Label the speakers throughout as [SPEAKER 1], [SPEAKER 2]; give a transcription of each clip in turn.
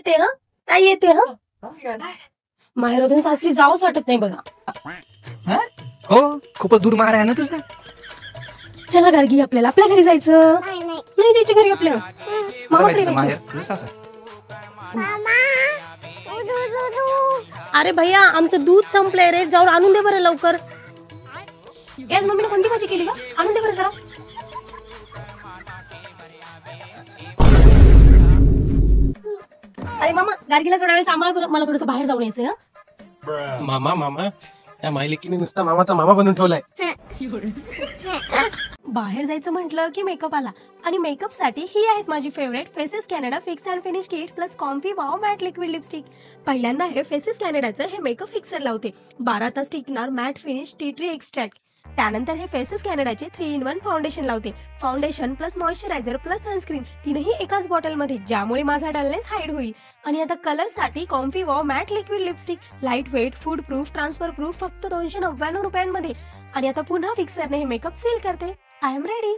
[SPEAKER 1] येते हा, ताई येते हा. माहेरातून सासरी जावंच वाटत नाही बघा.
[SPEAKER 2] हो, खूपच दूर मार आहे ना तुझं.
[SPEAKER 1] चला गार्गी, आपल्याला आपल्या घरी जायचं. नाही जायचं घरी आपल्याला, मामाकडे
[SPEAKER 2] माहेर
[SPEAKER 1] जायचं.
[SPEAKER 2] तुझं सासर.
[SPEAKER 1] अरे भैया, आमचं दूध संपलंय रे, जाऊन आणून दे बरं लवकर. याच मम्मीने कोणती भाजी केली का, आणून दे बरं जरा. अरे मामा, गार्गीला थोडा वेळ सांभाळ बरं, मला थोडंसं बाहेर जाऊन यायचंय हा.
[SPEAKER 2] मामा या मायलेकीने नुसता मामाचा मामा बनून ठेवलाय.
[SPEAKER 1] बाहेर जायचं म्हटलं की मेकअप आला, आणि मेकअप साठी ही आहेत माझी favourite faces Canada fix and finish kit plus comfy wow matte liquid lipstick. पहिल्यांदा हे फेसेस कॅनडाचं हे मेकअप फिक्सर लावते, 12 तास टिकणार matte finish tea tree extract. त्यानंतर हे फेसेस कॅनडाचे 3-in-1 फाउंडेशन लावते, foundation plus moisturiser plus sunscreen, तीनही एकाच बॉटल मध्ये, ज्यामुळे माझा डलनेस हाईड होईल. आणि आता कलर साठी comfy wow matte liquid lipstick, lightweight, food proof, transfer proof, फक्त 299 रुपयांमध्ये. आणि आता पुन्हा फिक्सरने हे मेकअप सील करते. I am ready.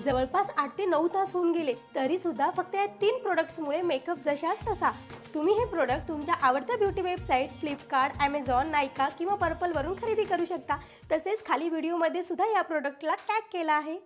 [SPEAKER 1] जवळपास 8 ते 9 तास होऊन गेले, तरी सुद्धा फक्त या 3 प्रोडक्ट्समुळे मेकअप जशाच तसा. तुम्ही हे प्रोडक्ट तुमच्या आवडत्या ब्युटी वेबसाईट फ्लिपकार्ट, ॲमेझॉन, नायका किंवा पर्पल वरून खरेदी करू शकता. तसेच खाली व्हिडिओमध्ये सुद्धा या प्रोडक्टला टॅग केला आहे.